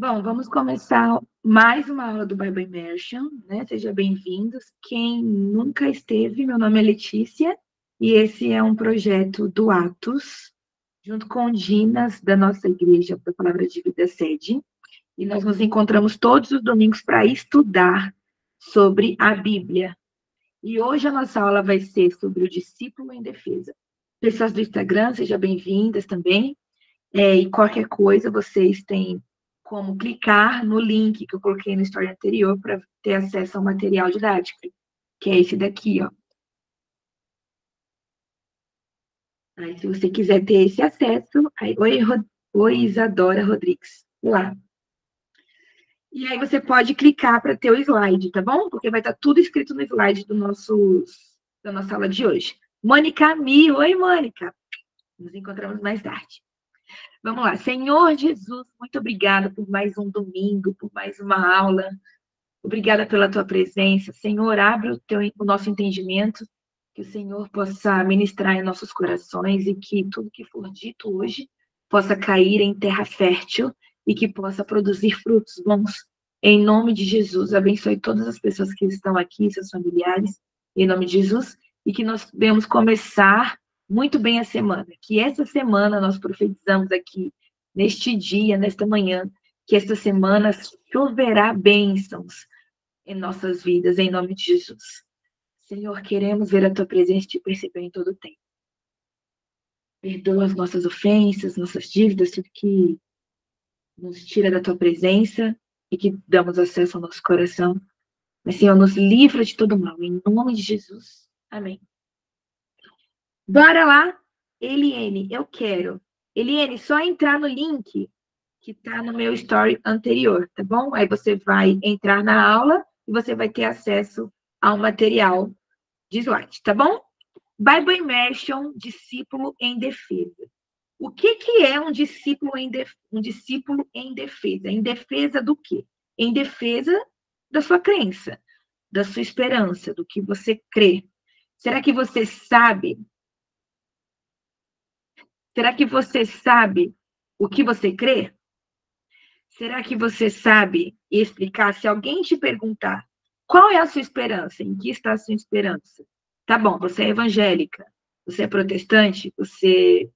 Bom, vamos começar mais uma aula do Bible Immersion, né? Sejam bem-vindos. Quem nunca esteve, meu nome é Letícia, e esse é um projeto do Atos, junto com Dinas, da nossa igreja, da Palavra de Vida Sede, e nós nos encontramos todos os domingos para estudar sobre a Bíblia. E hoje a nossa aula vai ser sobre o discípulo em defesa. Pessoas do Instagram, sejam bem-vindas também. E qualquer coisa, vocês têm como clicar no link que eu coloquei na história anterior para ter acesso ao material didático, que é esse daqui, ó. Aí, se você quiser ter esse acesso, aí, oi, Isadora Rodrigues, lá. E aí você pode clicar para ter o slide, tá bom? Porque vai estar tudo escrito no slide da nossa aula de hoje. Mônica Mi, oi, Mônica. Nos encontramos mais tarde. Vamos lá. Senhor Jesus, muito obrigada por mais um domingo, por mais uma aula. Obrigada pela tua presença. Senhor, abre o nosso entendimento, que o Senhor possa ministrar em nossos corações e que tudo que for dito hoje possa cair em terra fértil e que possa produzir frutos bons. Em nome de Jesus, abençoe todas as pessoas que estão aqui, seus familiares, em nome de Jesus, e que nós podemos começar muito bem a semana. Que essa semana nós profetizamos aqui, neste dia, nesta manhã, que esta semana choverá bênçãos em nossas vidas, em nome de Jesus. Senhor, queremos ver a tua presença e te perceber em todo o tempo. Perdoa as nossas ofensas, nossas dívidas, tudo que nos tira da tua presença e que damos acesso ao nosso coração. Mas, Senhor, nos livra de todo mal, em nome de Jesus. Amém. Bora lá, Eliane, eu quero. Eliane, só entrar no link que está no meu story anterior, tá bom? Aí você vai entrar na aula e você vai ter acesso ao material de slide, tá bom? Bible Immersion, discípulo em defesa. O que é um discípulo um discípulo em defesa? Em defesa do quê? Em defesa da sua crença, da sua esperança, do que você crê. Será que você sabe? Será que você sabe o que você crê? Será que você sabe explicar? Se alguém te perguntar qual é a sua esperança, em que está a sua esperança? Tá bom, você é evangélica, você é protestante, você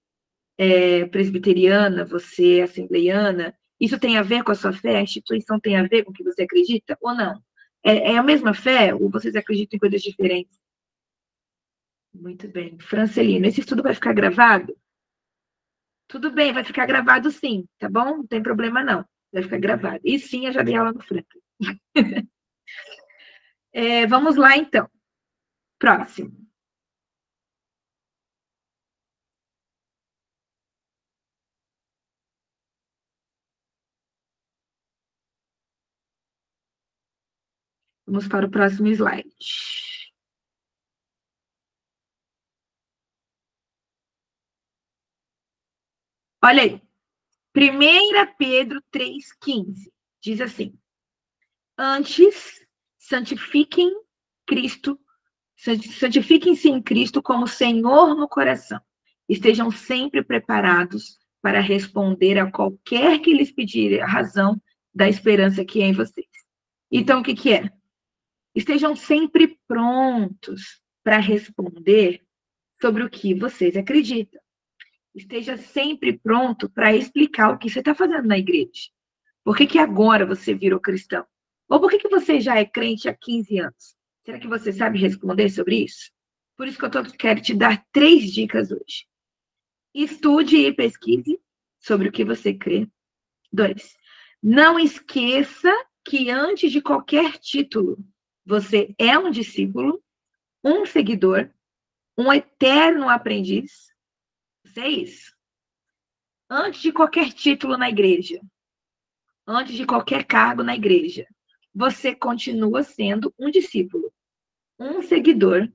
é presbiteriana, você é assembleiana. Isso tem a ver com a sua fé? A instituição tem a ver com o que você acredita ou não? É a mesma fé ou vocês acreditam em coisas diferentes? Muito bem. Francelino, esse estudo vai ficar gravado? Tudo bem, vai ficar gravado sim, tá bom? Não tem problema não. Vai ficar gravado. E sim, eu já dei aula no Franca. Vamos lá, então. Próximo. Vamos para o próximo slide. Olha aí. 1 Pedro 3,15. Diz assim: Antes, santifiquem-se em Cristo como Senhor no coração. Estejam sempre preparados para responder a qualquer que lhes pedir a razão da esperança que é em vocês. Então, o que é? Estejam sempre prontos para responder sobre o que vocês acreditam. Esteja sempre pronto para explicar o que você está fazendo na igreja. Por que agora você virou cristão? Ou por que você já é crente há 15 anos? Será que você sabe responder sobre isso? Por isso que eu quero te dar 3 dicas hoje. Estude e pesquise sobre o que você crê. 2. Não esqueça que antes de qualquer título, você é um discípulo, um seguidor, um eterno aprendiz. 6. Antes de qualquer título na igreja, antes de qualquer cargo na igreja, você continua sendo um discípulo, um seguidor,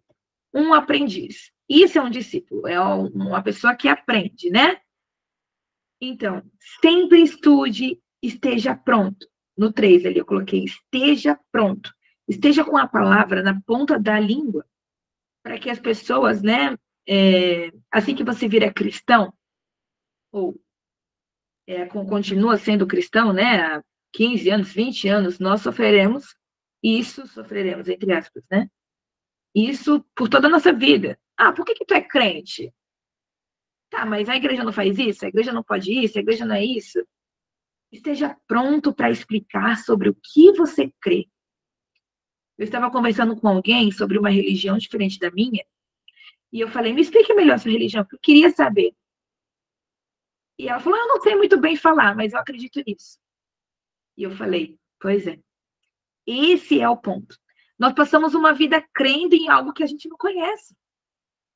um aprendiz. Isso é um discípulo, é uma pessoa que aprende, né? Então, sempre estude, esteja pronto. No 3 ali eu coloquei, esteja pronto. Esteja com a palavra na ponta da língua, para que as pessoas, né, assim que você vira cristão, ou continua sendo cristão, né, 15 anos, 20 anos, nós sofreremos, entre aspas, né? Isso por toda a nossa vida. Ah, por que tu é crente? Tá, mas a igreja não faz isso? A igreja não pode isso? A igreja não é isso? Esteja pronto para explicar sobre o que você crê. Eu estava conversando com alguém sobre uma religião diferente da minha, e eu falei, me explique melhor sua religião, porque eu queria saber. E ela falou, eu não sei muito bem falar, mas eu acredito nisso. E eu falei, pois é, esse é o ponto. Nós passamos uma vida crendo em algo que a gente não conhece.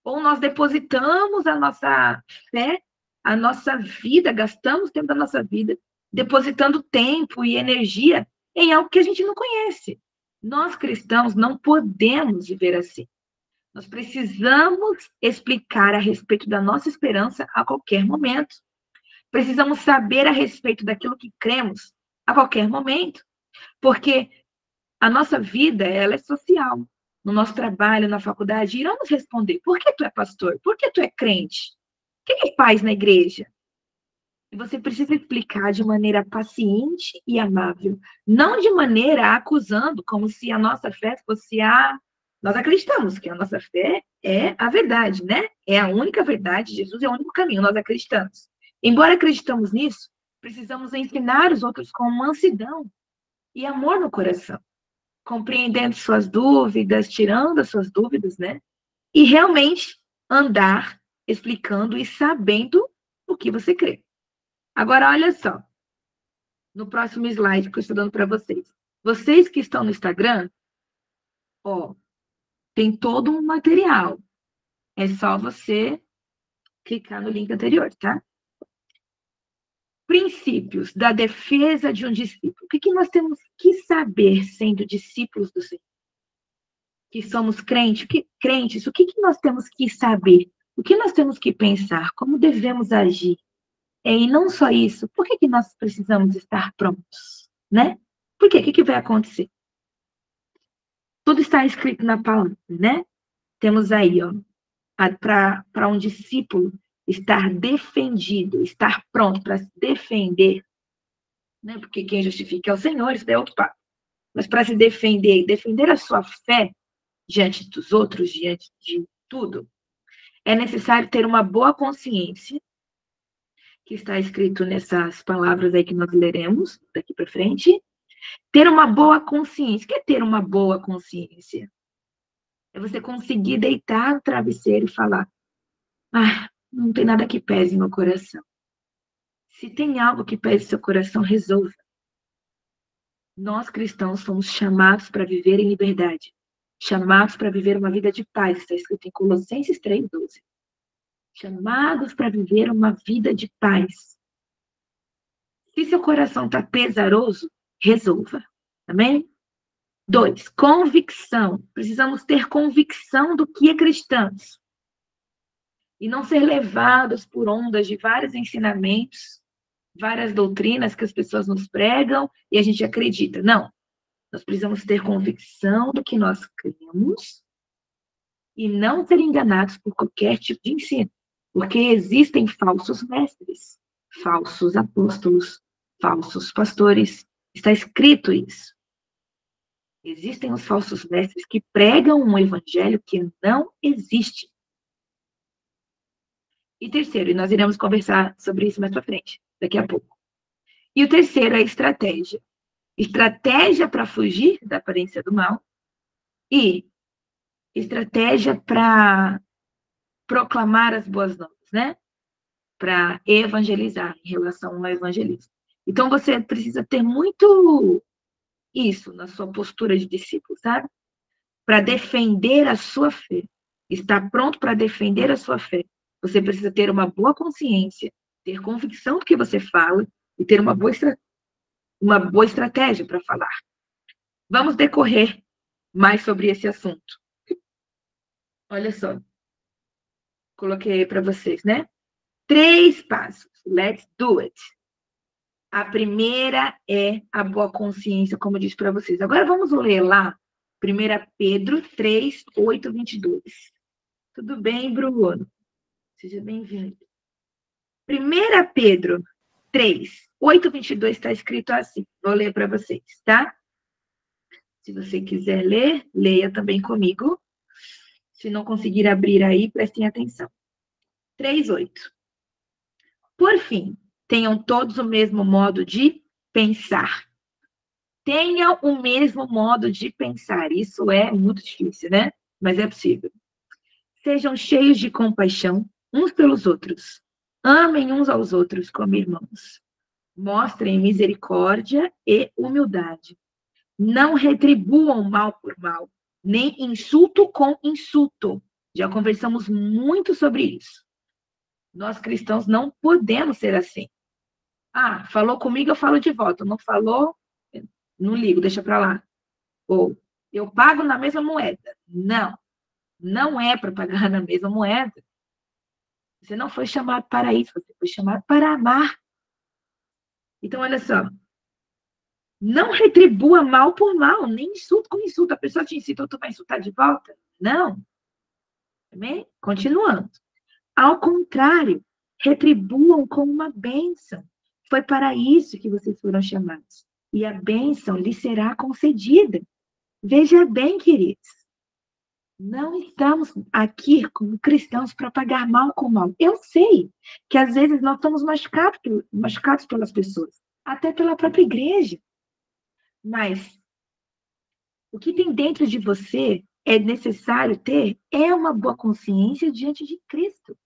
Ou nós depositamos a nossa fé, a nossa vida, gastamos tempo da nossa vida, depositando tempo e energia em algo que a gente não conhece. Nós cristãos não podemos viver assim. Nós precisamos explicar a respeito da nossa esperança a qualquer momento. Precisamos saber a respeito daquilo que cremos a qualquer momento, porque a nossa vida, ela é social. No nosso trabalho, na faculdade, irão nos responder: por que tu é pastor? Por que tu é crente? O que faz na igreja? E você precisa explicar de maneira paciente e amável, não de maneira acusando, como se a nossa fé fosse a. Nós acreditamos que a nossa fé é a verdade, né? É a única verdade, Jesus é o único caminho, nós acreditamos. Embora acreditamos nisso, precisamos ensinar os outros com mansidão e amor no coração, compreendendo suas dúvidas, tirando as suas dúvidas, né? E realmente andar explicando e sabendo o que você crê. Agora, olha só, no próximo slide que eu estou dando para vocês. Vocês que estão no Instagram, ó, tem todo um material. É só você clicar no link anterior, tá? Princípios da defesa de um discípulo. O que nós temos que saber sendo discípulos do Senhor? Que somos crentes, o que nós temos que saber? O que nós temos que pensar? Como devemos agir? E não só isso, por que nós precisamos estar prontos? Né? Por quê? O que vai acontecer? Tudo está escrito na palavra, né? Temos aí, ó, para um discípulo estar defendido, estar pronto para se defender, né? Porque quem justifica é o Senhor, isso daí é outro papo. Mas para se defender, defender a sua fé diante dos outros, diante de tudo, é necessário ter uma boa consciência, que está escrito nessas palavras aí que nós leremos daqui para frente. Ter uma boa consciência. O que é ter uma boa consciência? É você conseguir deitar no travesseiro e falar: ah, não tem nada que pese no coração. Se tem algo que pese seu coração, resolva. Nós cristãos fomos chamados para viver em liberdade. Chamados para viver uma vida de paz. Está escrito em Colossenses 3:12. Chamados para viver uma vida de paz. Se seu coração está pesaroso, resolva. Amém? 2, convicção. Precisamos ter convicção do que acreditamos. E não ser levados por ondas de vários ensinamentos, várias doutrinas que as pessoas nos pregam e a gente acredita. Não. Nós precisamos ter convicção do que nós cremos e não ser enganados por qualquer tipo de ensino. Porque existem falsos mestres, falsos apóstolos, falsos pastores. Está escrito isso. Existem os falsos mestres que pregam um evangelho que não existe. E terceiro, e nós iremos conversar sobre isso mais para frente, daqui a pouco. E o terceiro é a estratégia. Estratégia para fugir da aparência do mal e estratégia para proclamar as boas novas, né? Para evangelizar, em relação ao evangelismo. Então, você precisa ter muito isso na sua postura de discípulo, sabe? Para defender a sua fé. Estar pronto para defender a sua fé. Você precisa ter uma boa consciência, ter convicção do que você fala e ter uma boa estratégia para falar. Vamos decorrer mais sobre esse assunto. Olha só. Coloquei aí para vocês, né? 3 passos. Let's do it. A primeira é a boa consciência, como eu disse para vocês. Agora vamos ler lá 1 Pedro 3, 8, 22. Tudo bem, Bruno? Seja bem-vindo. 1 Pedro 3. 8:22 está escrito assim. Vou ler para vocês, tá? Se você quiser ler, leia também comigo. Se não conseguir abrir aí, prestem atenção. 3:8. Por fim, tenham todos o mesmo modo de pensar. Tenham o mesmo modo de pensar. Isso é muito difícil, né? Mas é possível. Sejam cheios de compaixão uns pelos outros. Amem uns aos outros como irmãos. Mostrem misericórdia e humildade. Não retribuam mal por mal, nem insulto com insulto. Já conversamos muito sobre isso. Nós cristãos não podemos ser assim. Ah, falou comigo, eu falo de volta. Não falou, não ligo, deixa para lá. Ou eu pago na mesma moeda. Não, não é para pagar na mesma moeda. Você não foi chamado para isso, você foi chamado para amar. Então, olha só. Não retribua mal por mal, nem insulto com insulto. A pessoa te insultou, tu vai insultar de volta? Não. Amém? Continuando. Ao contrário, retribuam com uma bênção. Foi para isso que vocês foram chamados. E a bênção lhe será concedida. Veja bem, queridos. Não estamos aqui como cristãos para pagar mal com mal. Eu sei que às vezes nós somos machucados pelas pessoas, até pela própria igreja. Mas o que tem dentro de você é necessário ter uma boa consciência diante de Cristo.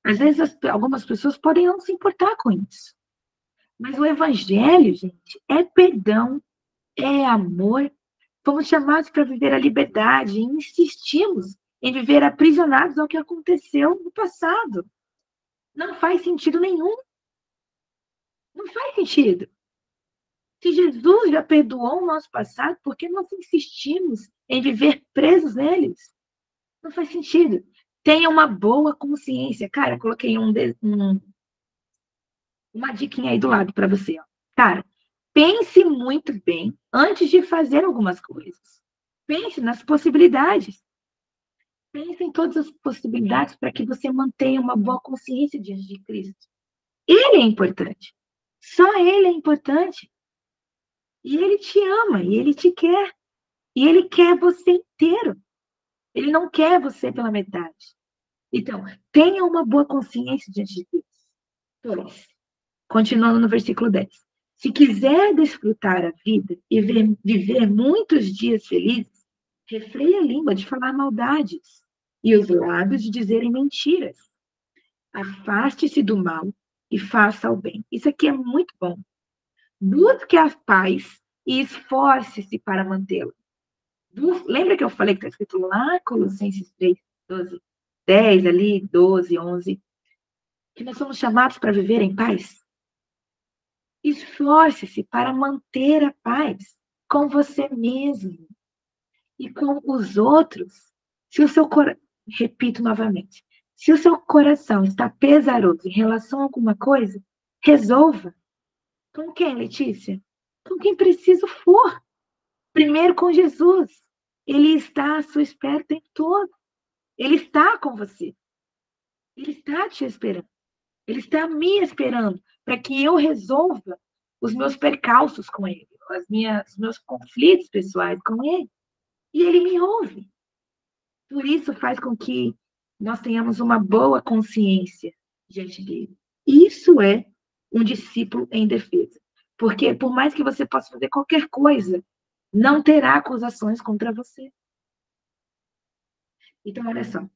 Às vezes algumas pessoas podem não se importar com isso. Mas o evangelho, gente, é perdão, é amor. Fomos chamados para viver a liberdade e insistimos em viver aprisionados ao que aconteceu no passado. Não faz sentido nenhum. Não faz sentido. Se Jesus já perdoou o nosso passado, por que nós insistimos em viver presos neles? Não faz sentido. Tenha uma boa consciência. Cara, coloquei uma diquinha aí do lado para você. Ó. Cara, pense muito bem antes de fazer algumas coisas. Pense nas possibilidades. Pense em todas as possibilidades para que você mantenha uma boa consciência diante de Cristo. Ele é importante. Só ele é importante. E ele te ama, e ele te quer. E ele quer você inteiro. Ele não quer você pela metade. Então, tenha uma boa consciência diante de Deus. 2. Continuando no versículo 10. Se quiser desfrutar a vida e viver muitos dias felizes, refreie a língua de falar maldades e os lábios de dizerem mentiras. Afaste-se do mal e faça o bem. Isso aqui é muito bom. Busque a paz e esforce-se para mantê-la. Lembra que eu falei que está escrito lá, Colossenses 3, 12, 10 ali, 12, 11, que nós somos chamados para viver em paz? Esforce-se para manter a paz com você mesmo e com os outros. Se o seu repito novamente, se o seu coração está pesaroso em relação a alguma coisa, resolva. Com quem, Letícia? Com quem preciso for. Primeiro com Jesus. Ele está à sua espera o tempo todo. Ele está com você. Ele está te esperando. Ele está me esperando para que eu resolva os meus percalços com ele, os meus conflitos pessoais com ele. E ele me ouve. Por isso faz com que nós tenhamos uma boa consciência diante dele. Isso é um discípulo em defesa. Porque por mais que você possa fazer qualquer coisa, não terá acusações contra você. Então, olha só.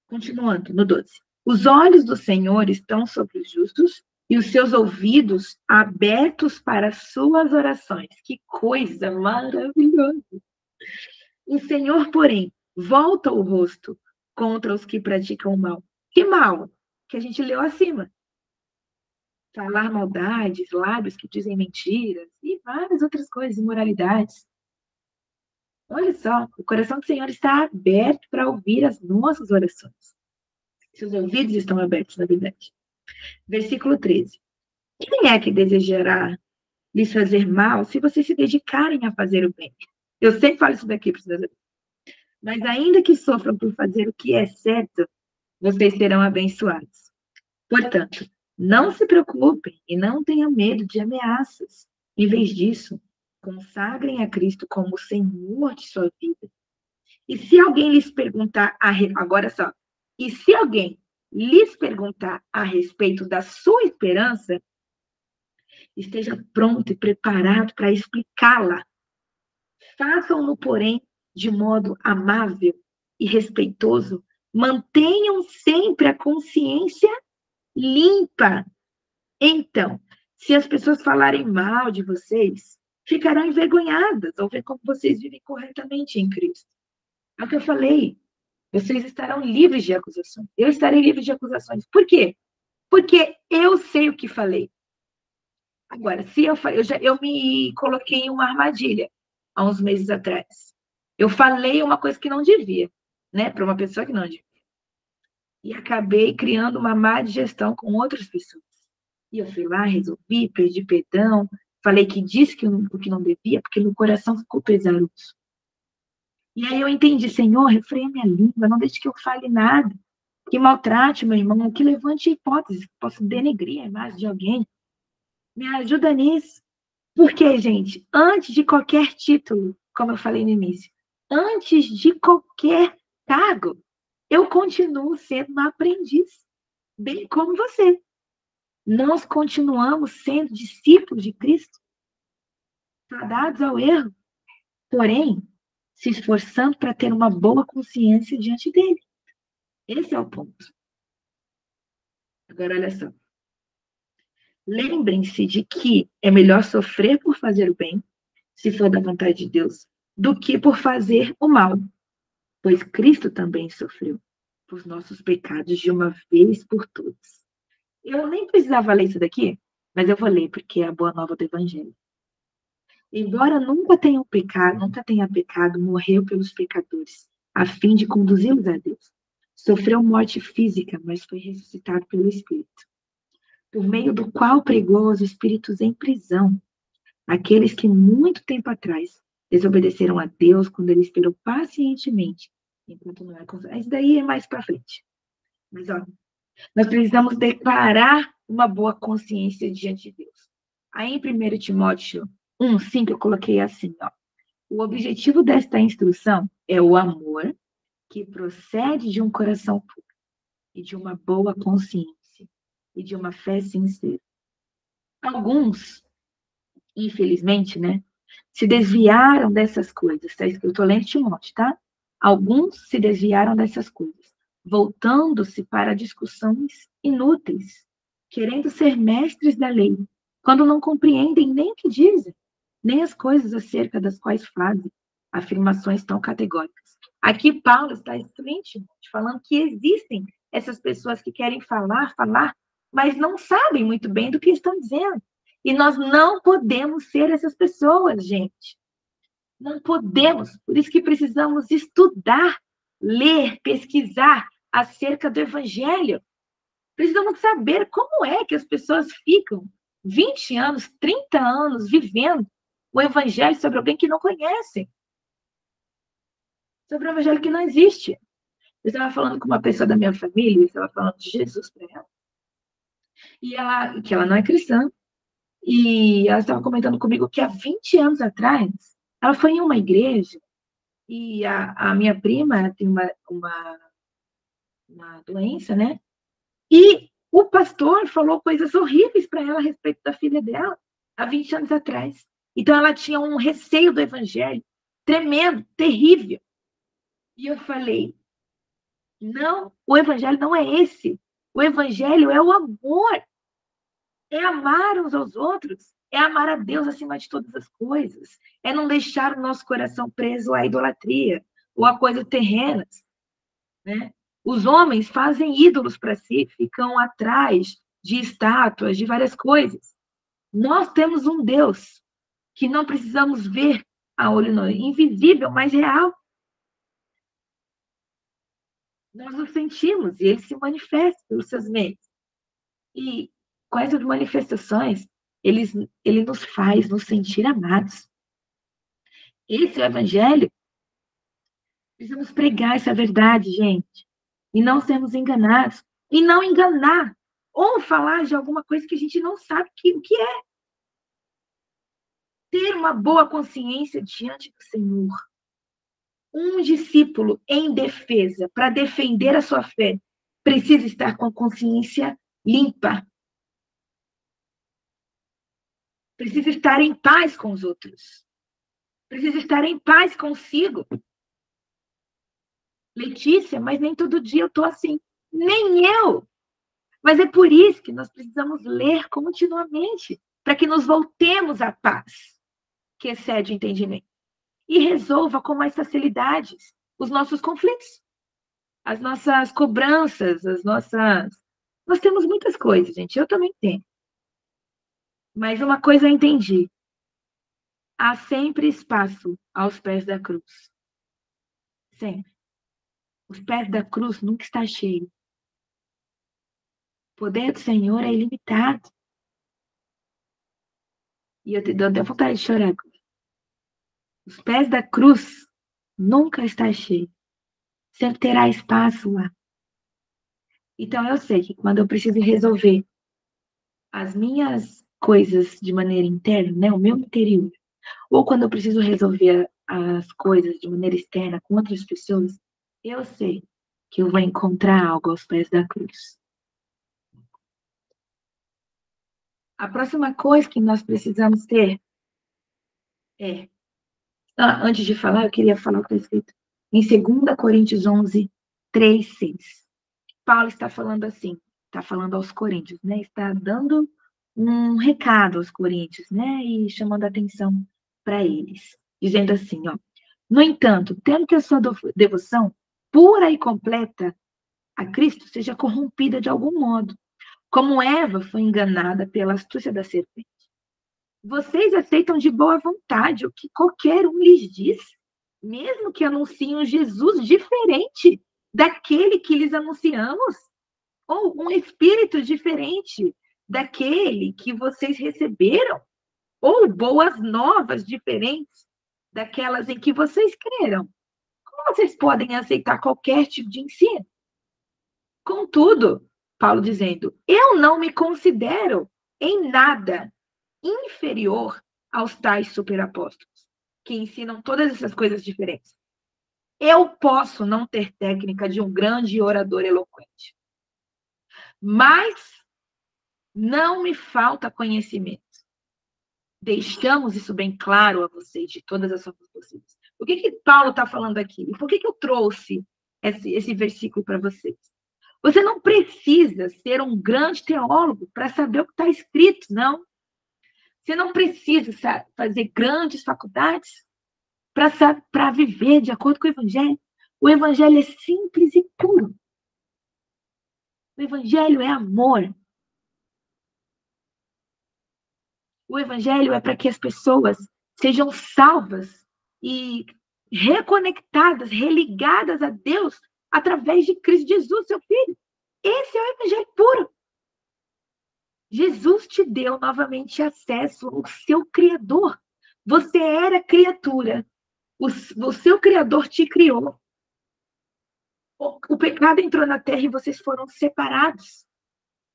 Continuando, no 12. Os olhos do Senhor estão sobre os justos e os seus ouvidos abertos para suas orações. Que coisa maravilhosa! O Senhor, porém, volta o rosto contra os que praticam o mal. Que mal? Que a gente leu acima. Falar maldades, lábios que dizem mentiras e várias outras coisas, imoralidades. Olha só, o coração do Senhor está aberto para ouvir as nossas orações. Seus ouvidos estão abertos, na verdade. Versículo 13. Quem é que desejará lhes fazer mal se vocês se dedicarem a fazer o bem? Eu sempre falo isso daqui para os meus amigos. Mas ainda que sofram por fazer o que é certo, vocês serão abençoados. Portanto, não se preocupem e não tenham medo de ameaças. Em vez disso, consagrem a Cristo como o Senhor de sua vida. E se alguém lhes perguntar, agora só, e se alguém lhes perguntar a respeito da sua esperança, esteja pronto e preparado para explicá-la. Façam-no, porém, de modo amável e respeitoso. Mantenham sempre a consciência limpa. Então, se as pessoas falarem mal de vocês, ficarão envergonhadas ao ver como vocês vivem corretamente em Cristo. É o que eu falei. Vocês estarão livres de acusações. Eu estarei livre de acusações. Por quê? Porque eu sei o que falei. Agora, se eu falei, eu me coloquei em uma armadilha há uns meses atrás. Eu falei uma coisa que não devia, né? Para uma pessoa que não devia. E acabei criando uma má digestão com outras pessoas. E eu fui lá, resolvi, pedi perdão, falei que disse o que não devia, porque meu coração ficou pesaroso. E aí eu entendi, Senhor, refreia minha língua, não deixe que eu fale nada, que maltrate meu irmão, que levante hipóteses, que possa denegrir a imagem de alguém. Me ajuda nisso. Porque, gente, antes de qualquer título, como eu falei no início, antes de qualquer cargo, eu continuo sendo uma aprendiz, bem como você. Nós continuamos sendo discípulos de Cristo, fadados ao erro, porém, se esforçando para ter uma boa consciência diante dele. Esse é o ponto. Agora, olha só. Lembrem-se de que é melhor sofrer por fazer o bem, se for da vontade de Deus, do que por fazer o mal, pois Cristo também sofreu por nossos pecados de uma vez por todas. Eu nem precisava ler isso daqui, mas eu vou ler porque é a boa nova do Evangelho. Embora nunca tenha pecado, morreu pelos pecadores, a fim de conduzi-los a Deus. Sofreu morte física, mas foi ressuscitado pelo Espírito, por meio do qual pregou aos espíritos em prisão, aqueles que muito tempo atrás desobedeceram a Deus quando ele esperou pacientemente, enquanto não é consolado. Isso daí é mais para frente. Mas, ó, nós precisamos declarar uma boa consciência diante de Deus. Aí, em 1 Timóteo 1:5, eu coloquei assim, ó. O objetivo desta instrução é o amor que procede de um coração puro e de uma boa consciência e de uma fé sincera. Alguns, infelizmente, né, se desviaram dessas coisas. Tá? Eu estou lendo Timóteo, tá? Alguns se desviaram dessas coisas, voltando-se para discussões inúteis, querendo ser mestres da lei, quando não compreendem nem o que dizem, nem as coisas acerca das quais fazem afirmações tão categóricas. Aqui Paulo está excelente, falando que existem essas pessoas que querem falar, mas não sabem muito bem do que estão dizendo. E nós não podemos ser essas pessoas, gente. Não podemos. Por isso que precisamos estudar, ler, pesquisar acerca do Evangelho. Precisamos saber como é que as pessoas ficam 20 anos, 30 anos vivendo o Evangelho sobre alguém que não conhece. Sobre o Evangelho que não existe. Eu estava falando com uma pessoa da minha família, eu estava falando de Jesus para ela. E que ela não é cristã. E ela estava comentando comigo que há 20 anos atrás, ela foi em uma igreja e a minha prima tem uma doença, né? E o pastor falou coisas horríveis para ela a respeito da filha dela há 20 anos atrás. Então ela tinha um receio do evangelho tremendo, terrível. E eu falei, não, o evangelho não é esse. O evangelho é o amor. É amar uns aos outros, é amar a Deus acima de todas as coisas, é não deixar o nosso coração preso à idolatria ou a coisas terrenas, né? Os homens fazem ídolos para si, ficam atrás de estátuas, de várias coisas. Nós temos um Deus que não precisamos ver a olho nu, invisível, mas real. Nós o sentimos e ele se manifesta pelos seus meios. E com essas manifestações, ele nos faz nos sentir amados. Esse é o evangelho. Precisamos pregar essa verdade, gente. E não sermos enganados. E não enganar. ou falar de alguma coisa que a gente não sabe o que é. Ter uma boa consciência diante do Senhor. Um discípulo em defesa, para defender a sua fé, precisa estar com a consciência limpa. Precisa estar em paz com os outros. Precisa estar em paz consigo. Letícia, mas nem todo dia eu estou assim. Nem eu. Mas é por isso que nós precisamos ler continuamente, para que nos voltemos à paz, que excede o entendimento. E resolva com mais facilidade os nossos conflitos, as nossas cobranças, as nossas. Nós temos muitas coisas, gente. Eu também tenho. Mas uma coisa eu entendi. Há sempre espaço aos pés da cruz. Sempre. Os pés da cruz nunca está cheio. O poder do Senhor é ilimitado. E eu te dou até vontade de chorar. Os pés da cruz nunca está cheio. Sempre terá espaço lá. Então eu sei que quando eu preciso resolver as minhas coisas de maneira interna, né, o meu interior, ou quando eu preciso resolver as coisas de maneira externa com outras pessoas, eu sei que eu vou encontrar algo aos pés da cruz. A próxima coisa que nós precisamos ter é... antes de falar, eu queria falar o que está escrito em 2 Coríntios 11, 3, 6. Paulo está falando assim, está falando aos coríntios, né? Está dando um recado aos coríntios, né? E chamando a atenção para eles, dizendo assim, ó. No entanto, tendo que a sua devoção pura e completa a Cristo seja corrompida de algum modo, como Eva foi enganada pela astúcia da serpente. Vocês aceitam de boa vontade o que qualquer um lhes diz, mesmo que anunciem um Jesus diferente daquele que lhes anunciamos? Ou um espírito diferente daquele que vocês receberam? Ou boas novas diferentes daquelas em que vocês creram? Como vocês podem aceitar qualquer tipo de ensino? Contudo, Paulo dizendo, eu não me considero em nada inferior aos tais superapóstolos, que ensinam todas essas coisas diferentes. Eu posso não ter técnica de um grande orador eloquente, mas não me falta conhecimento. Deixamos isso bem claro a vocês, de todas as formas possíveis. O que Paulo está falando aqui? E por que eu trouxe esse versículo para vocês? Você não precisa ser um grande teólogo para saber o que está escrito, não. Você não precisa fazer grandes faculdades para viver de acordo com o Evangelho. O Evangelho é simples e puro. O Evangelho é amor. O Evangelho é para que as pessoas sejam salvas e reconectadas, religadas a Deus através de Cristo Jesus, seu Filho. Esse é o Evangelho puro. Jesus te deu novamente acesso ao seu Criador. Você era criatura. O seu Criador te criou. O pecado entrou na terra e vocês foram separados.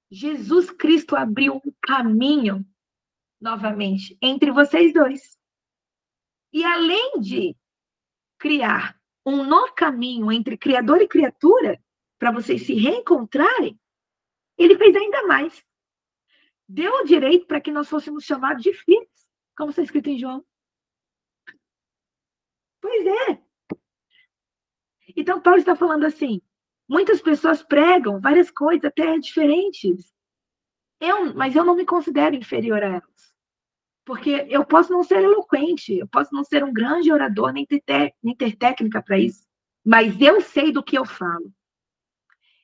Jesus Cristo abriu um caminho novamente entre vocês dois. E além de criar um novo caminho entre Criador e criatura, para vocês se reencontrarem, ele fez ainda mais. Deu o direito para que nós fôssemos chamados de filhos, como está escrito em João. Pois é. Então, Paulo está falando assim, muitas pessoas pregam várias coisas até diferentes, mas eu não me considero inferior a elas. Porque eu posso não ser eloquente, eu posso não ser um grande orador, nem ter técnica para isso, mas eu sei do que eu falo.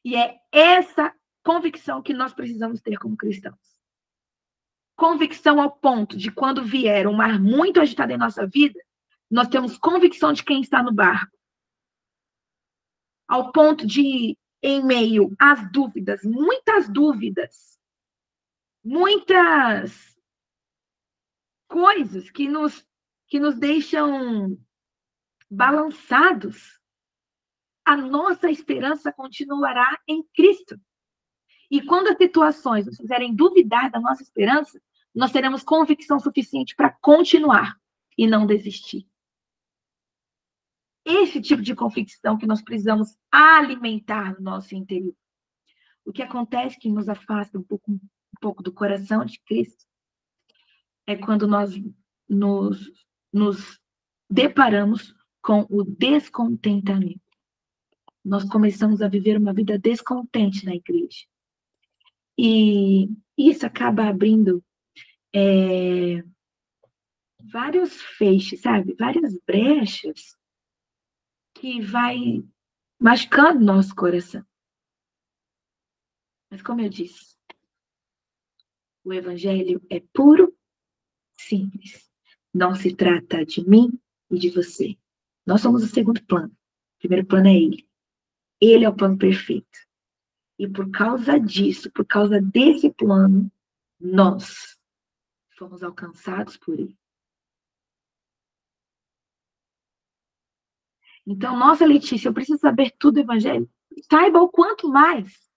E é essa convicção que nós precisamos ter como cristãos. Convicção ao ponto de quando vier um mar muito agitado em nossa vida, nós temos convicção de quem está no barco. Ao ponto de, em meio às dúvidas, muitas coisas que nos deixam balançados, a nossa esperança continuará em Cristo. E quando as situações nos fizerem duvidar da nossa esperança, nós teremos convicção suficiente para continuar e não desistir. Esse tipo de convicção que nós precisamos alimentar no nosso interior. O que acontece que nos afasta um pouco do coração de Cristo é quando nós nos deparamos com o descontentamento. Nós começamos a viver uma vida descontente na igreja. E isso acaba abrindo vários feixes, sabe? Várias brechas que vai machucando nosso coração. Mas como eu disse, o evangelho é puro, simples. Não se trata de mim e de você. Nós somos o segundo plano. O primeiro plano é ele. Ele é o plano perfeito. E por causa disso, por causa desse plano, nós fomos alcançados por ele. Então, nossa, Letícia, eu preciso saber tudo do evangelho. Saiba o quanto mais.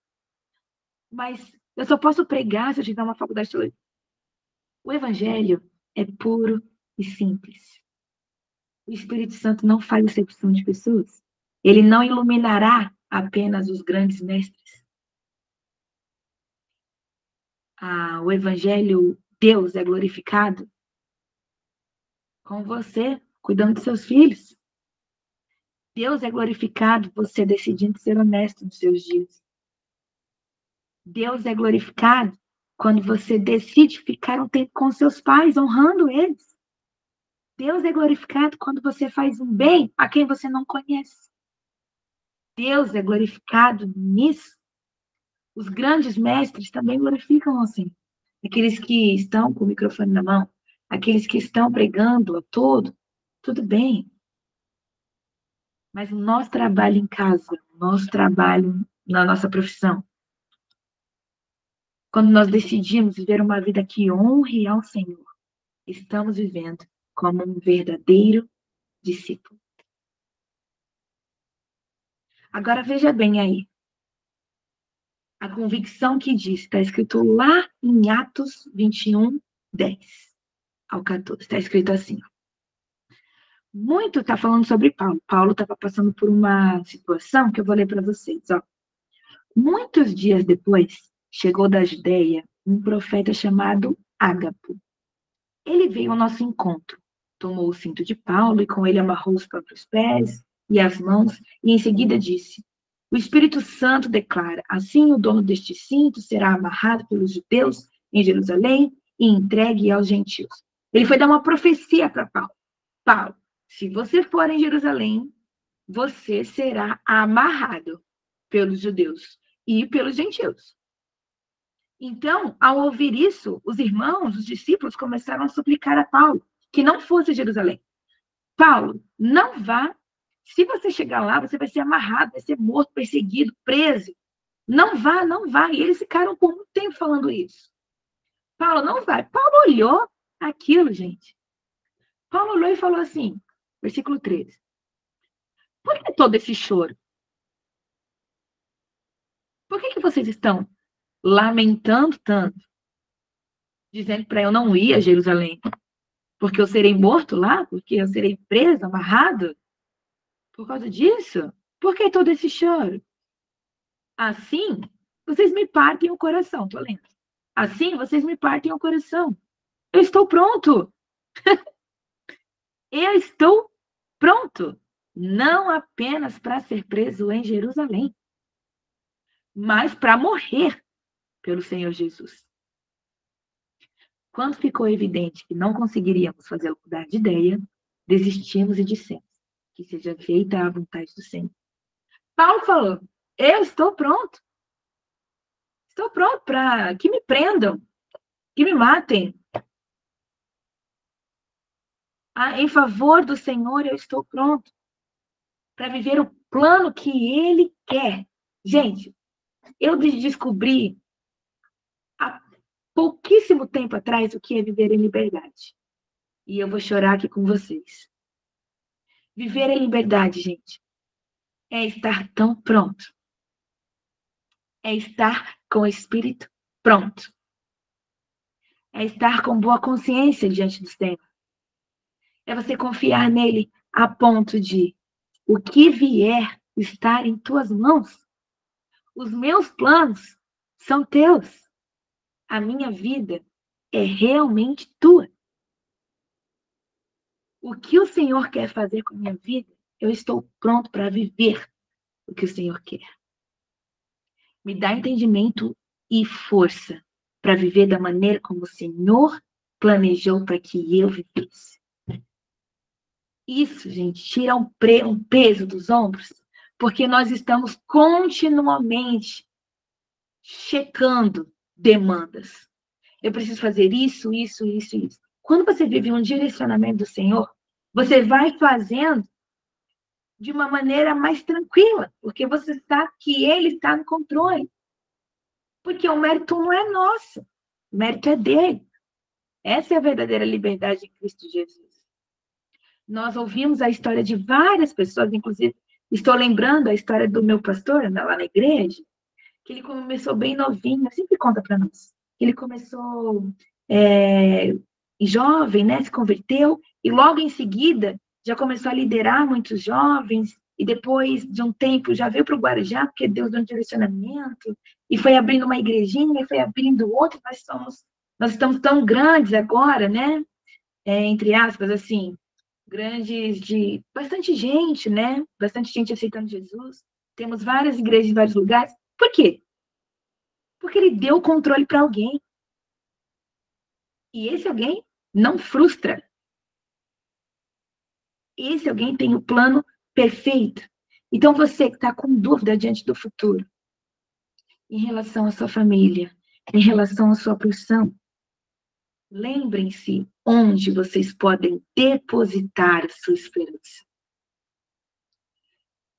Mas eu só posso pregar se eu tiver uma faculdade de teologia. O evangelho é puro e simples. O Espírito Santo não faz acepção de pessoas. Ele não iluminará apenas os grandes mestres. O evangelho, Deus é glorificado com você, cuidando dos seus filhos. Deus é glorificado você decidindo ser honesto nos seus dias. Deus é glorificado quando você decide ficar um tempo com seus pais, honrando eles. Deus é glorificado quando você faz um bem a quem você não conhece. Deus é glorificado nisso. Os grandes mestres também glorificam assim. Aqueles que estão com o microfone na mão, aqueles que estão pregando a tudo bem. Mas o nosso trabalho em casa, o nosso trabalho na nossa profissão, quando nós decidimos viver uma vida que honre ao Senhor, estamos vivendo como um verdadeiro discípulo. Agora veja bem aí. A convicção que diz, está escrito lá em Atos 21, 10 ao 14. Está escrito assim. Muito está falando sobre Paulo. Paulo estava passando por uma situação que eu vou ler para vocês. Ó. Muitos dias depois, chegou da Judeia um profeta chamado Ágapo. Ele veio ao nosso encontro, tomou o cinto de Paulo e com ele amarrou os próprios pés e as mãos, e em seguida disse: O Espírito Santo declara: assim o dono deste cinto será amarrado pelos judeus em Jerusalém e entregue aos gentios. Ele foi dar uma profecia para Paulo. Paulo, se você for em Jerusalém, você será amarrado pelos judeus e pelos gentios. Então, ao ouvir isso, os irmãos, os discípulos, começaram a suplicar a Paulo que não fosse a Jerusalém. Paulo, não vá. Se você chegar lá, você vai ser amarrado, vai ser morto, perseguido, preso. Não vá, não vá. E eles ficaram por muito tempo falando isso. Paulo, não vai. Paulo olhou aquilo, gente. Paulo olhou e falou assim, versículo 13. Por que todo esse choro? Por que vocês estão lamentando tanto? Dizendo para eu não ir a Jerusalém. Porque eu serei morto lá? Porque eu serei preso, amarrado? Por causa disso? Por que todo esse choro? Assim, vocês me partem o coração. Tô lendo. Assim, vocês me partem o coração. Eu estou pronto. Eu estou pronto. Não apenas para ser preso em Jerusalém, mas para morrer pelo Senhor Jesus. Quando ficou evidente que não conseguiríamos fazê-lo mudar de ideia, desistimos e dissemos que seja feita a vontade do Senhor. Paulo falou, eu estou pronto. Estou pronto para que me prendam, que me matem. Em favor do Senhor, eu estou pronto para viver o plano que Ele quer. Gente, eu descobri há pouquíssimo tempo atrás o que é viver em liberdade. E eu vou chorar aqui com vocês. Viver em liberdade, gente, é estar tão pronto. É estar com o espírito pronto. É estar com boa consciência diante do Senhor. É você confiar nele a ponto de o que vier estar em tuas mãos. Os meus planos são teus. A minha vida é realmente tua. O que o Senhor quer fazer com a minha vida, eu estou pronto para viver o que o Senhor quer. Me dá entendimento e força para viver da maneira como o Senhor planejou para que eu vivesse. Isso, gente, tira um peso dos ombros, porque nós estamos continuamente checando demandas. Eu preciso fazer isso, isso, isso, isso. Quando você vive um direcionamento do Senhor, você vai fazendo de uma maneira mais tranquila, porque você sabe que Ele está no controle. Porque o mérito não é nosso, o mérito é dele. Essa é a verdadeira liberdade em Cristo Jesus. Nós ouvimos a história de várias pessoas, inclusive estou lembrando a história do meu pastor lá na igreja, que ele começou bem novinho, sempre conta para nós. Ele começou jovem, né, se converteu, e logo em seguida já começou a liderar muitos jovens, e depois de um tempo já veio para o Guarujá, porque Deus deu um direcionamento, e foi abrindo uma igrejinha, e foi abrindo outra, nós estamos tão grandes agora, né, entre aspas, assim, grandes de bastante gente, né, bastante gente aceitando Jesus, temos várias igrejas em vários lugares. Por quê? Porque ele deu o controle para alguém. E esse alguém não frustra. Esse alguém tem o plano perfeito. Então, você que está com dúvida diante do futuro, em relação à sua família, em relação à sua profissão, lembrem-se onde vocês podem depositar a sua esperança.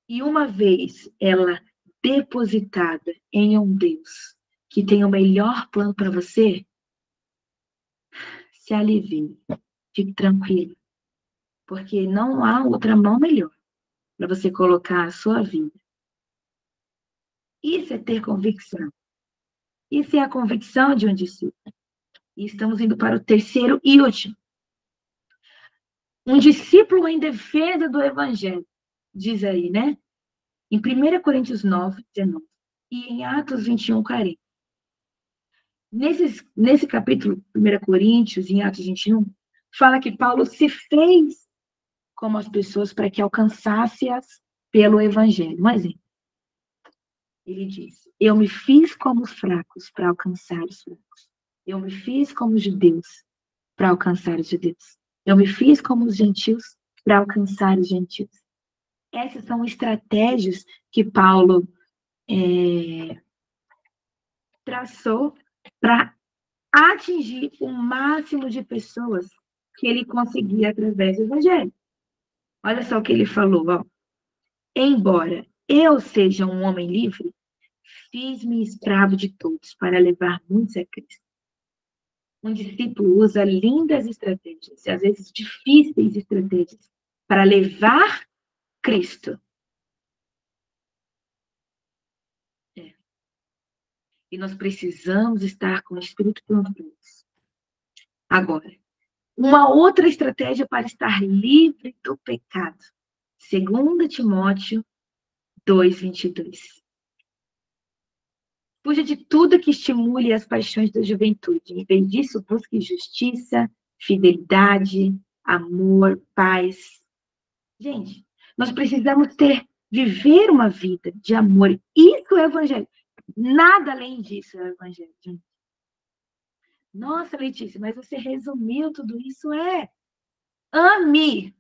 E uma vez ela depositada em um Deus que tem o melhor plano para você, se alivie, fique tranquilo, porque não há outra mão melhor para você colocar a sua vida. Isso é ter convicção. Isso é a convicção de um discípulo. E estamos indo para o terceiro e último. Um discípulo em defesa do evangelho, diz aí, né? Em 1 Coríntios 9, 19 e em Atos 21, 40. Nesse capítulo, 1 Coríntios, em Atos 21, fala que Paulo se fez como as pessoas para que alcançasse-as pelo evangelho. Um exemplo. Ele diz, eu me fiz como fracos para alcançar os fracos. Eu me fiz como os judeus para alcançar os judeus. Eu me fiz como os gentios para alcançar os gentios. Essas são estratégias que Paulo traçou para atingir o máximo de pessoas que ele conseguia através do evangelho. Olha só o que ele falou, ó. Embora eu seja um homem livre, fiz-me escravo de todos para levar muitos a Cristo. Um discípulo usa lindas estratégias, e às vezes difíceis estratégias, para levar Cristo. E nós precisamos estar com o Espírito pronto para isso. Agora, uma outra estratégia para estar livre do pecado. 2 Timóteo 2:22. Fuja de tudo que estimule as paixões da juventude. Em vez disso, busque justiça, fidelidade, amor, paz. Gente, nós precisamos viver uma vida de amor. Isso é o evangelho. Nada além disso é o evangelho, gente. Nossa, Letícia, mas você resumiu tudo isso. Ame.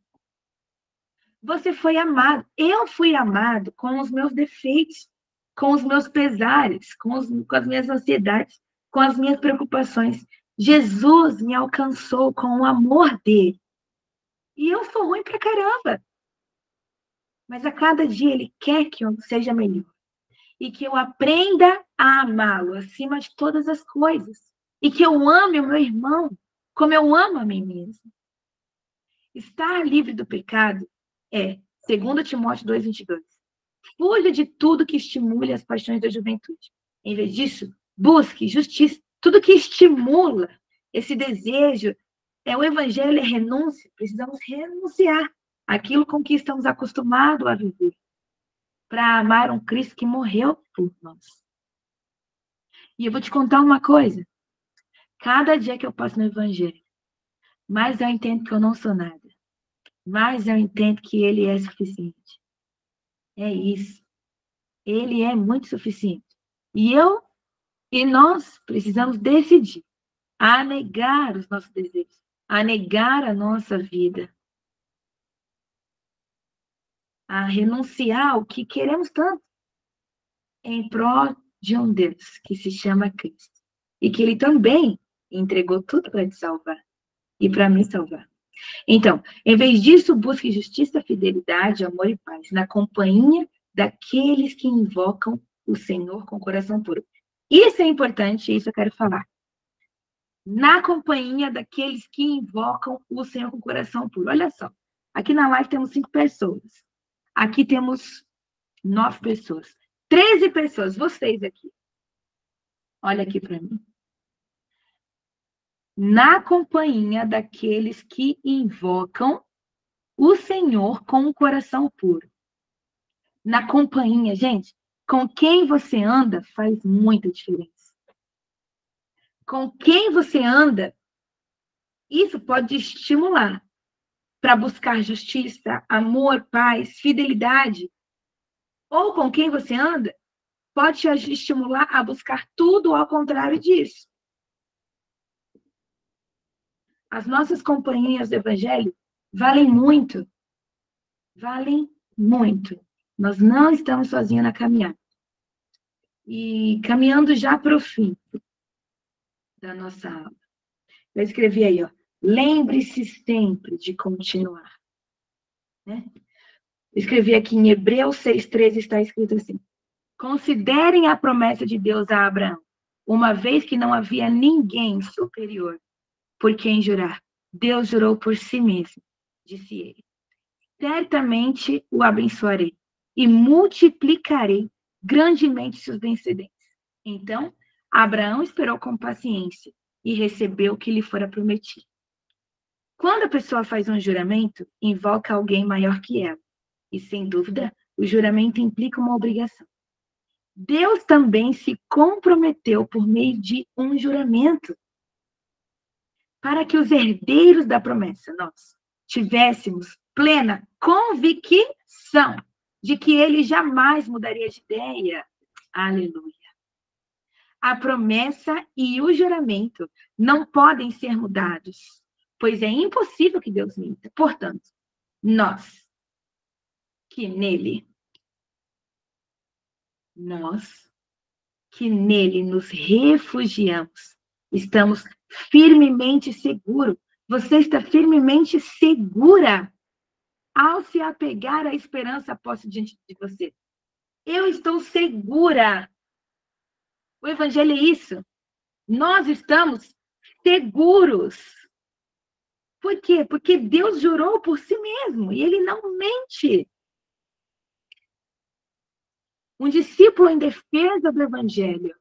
Você foi amado. Eu fui amado com os meus defeitos, com os meus pesares, com as minhas ansiedades, com as minhas preocupações. Jesus me alcançou com o amor dele. E eu sou ruim pra caramba. Mas a cada dia ele quer que eu seja melhor. E que eu aprenda a amá-lo acima de todas as coisas. E que eu ame o meu irmão como eu amo a mim mesmo. Estar livre do pecado é 2 Timóteo 2:22. Fuja de tudo que estimule as paixões da juventude. Em vez disso, busque justiça. Tudo que estimula esse desejo o evangelho, é renúncia. Precisamos renunciar àquilo com que estamos acostumados a viver, para amar um Cristo que morreu por nós. E eu vou te contar uma coisa. Cada dia que eu passo no evangelho, mais eu entendo que eu não sou nada. Mais eu entendo que ele é suficiente. É isso. Ele é muito suficiente. E nós precisamos decidir a negar os nossos desejos, a negar a nossa vida, a renunciar ao que queremos tanto, em prol de um Deus que se chama Cristo. E que ele também entregou tudo para te salvar e para me salvar. Então, em vez disso, busque justiça, fidelidade, amor e paz, na companhia daqueles que invocam o Senhor com coração puro. Isso é importante, isso eu quero falar. Na companhia daqueles que invocam o Senhor com coração puro. Olha só, aqui na live temos 5 pessoas. Aqui temos 9 pessoas. 13 pessoas, vocês aqui. Olha aqui para mim. Na companhia daqueles que invocam o Senhor com um coração puro. Na companhia, gente, com quem você anda faz muita diferença. Com quem você anda, isso pode estimular para buscar justiça, amor, paz, fidelidade. Ou com quem você anda, pode te estimular a buscar tudo ao contrário disso. As nossas companhias do Evangelho valem muito. Valem muito. Nós não estamos sozinhos na caminhada. E caminhando já para o fim da nossa aula. Eu escrevi aí, ó. Lembre-se sempre de continuar. Né? Eu escrevi aqui em Hebreus 6,13, está escrito assim. Considerem a promessa de Deus a Abraão, uma vez que não havia ninguém superior por quem jurar. Deus jurou por si mesmo, disse ele. Certamente o abençoarei e multiplicarei grandemente seus descendentes. Então, Abraão esperou com paciência e recebeu o que lhe fora prometido. Quando a pessoa faz um juramento, invoca alguém maior que ela. E, sem dúvida, o juramento implica uma obrigação. Deus também se comprometeu por meio de um juramento para que os herdeiros da promessa, nós, tivéssemos plena convicção de que ele jamais mudaria de ideia. Aleluia. A promessa e o juramento não podem ser mudados, pois é impossível que Deus minta. Portanto, nós que nele nos refugiamos, estamos firmemente seguros. Você está firmemente segura ao se apegar à esperança posta diante de você. Eu estou segura. O evangelho é isso. Nós estamos seguros. Por quê? Porque Deus jurou por si mesmo e ele não mente. Um discípulo em defesa do evangelho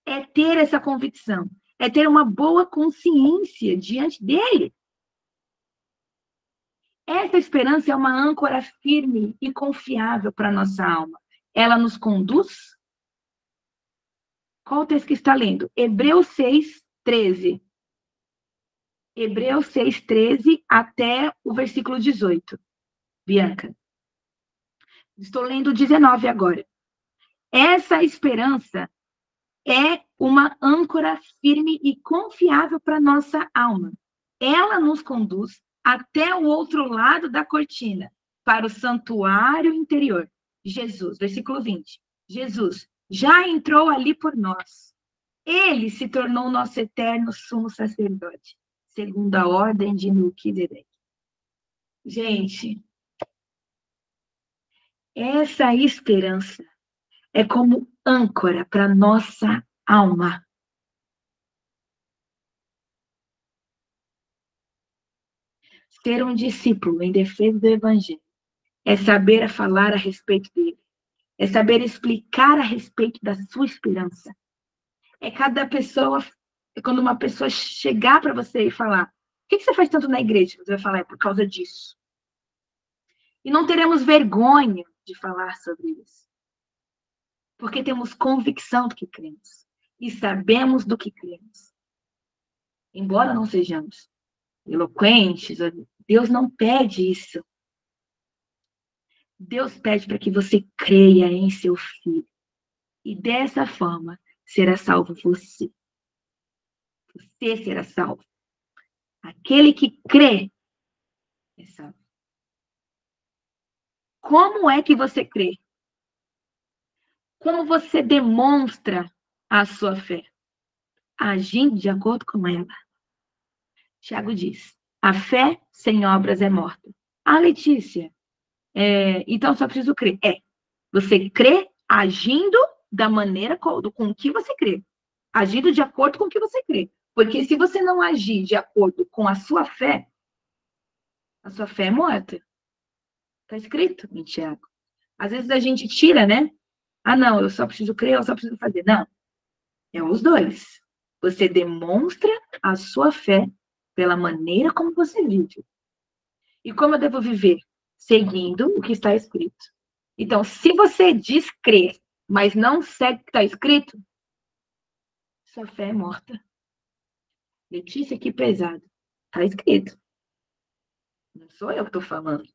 é ter essa convicção, é ter uma boa consciência diante dele. Essa esperança é uma âncora firme e confiável para a nossa alma. Ela nos conduz. Qual o texto que está lendo? Hebreus 6,13. Hebreus 6,13 até o versículo 18. Bianca. Estou lendo 19 agora. Essa esperança é uma âncora firme e confiável para nossa alma. Ela nos conduz até o outro lado da cortina, para o santuário interior. Jesus, versículo 20. Jesus já entrou ali por nós. Ele se tornou nosso eterno sumo sacerdote, segundo a ordem de Melquisedeque. Gente, essa esperança é como âncora para nossa alma. Ser um discípulo em defesa do evangelho é saber falar a respeito dele, É saber explicar a respeito da sua esperança. É cada pessoa, quando uma pessoa chegar para você e falar, por que você faz tanto na igreja? Você vai falar, é por causa disso. E não teremos vergonha de falar sobre isso. Porque temos convicção do que cremos. E sabemos do que cremos. Embora não sejamos eloquentes, Deus não pede isso. Deus pede para que você creia em seu Filho. E dessa forma será salvo você. Você será salvo. Aquele que crê é salvo. Como é que você crê? Como você demonstra a sua fé? Agindo de acordo com ela. Tiago diz, a fé sem obras é morta. Ah, Letícia, então só preciso crer. Você crê agindo da maneira com que você crê. Agindo de acordo com o que você crê. Porque se você não agir de acordo com a sua fé é morta. Está escrito em Tiago. Às vezes a gente tira, né? Ah, não, eu só preciso crer, eu só preciso fazer. Não, é os dois. Você demonstra a sua fé pela maneira como você vive. E como eu devo viver? Seguindo o que está escrito. Então, se você diz crer, mas não segue o que está escrito, sua fé é morta. Letícia, que pesado. Está escrito. Não sou eu que estou falando.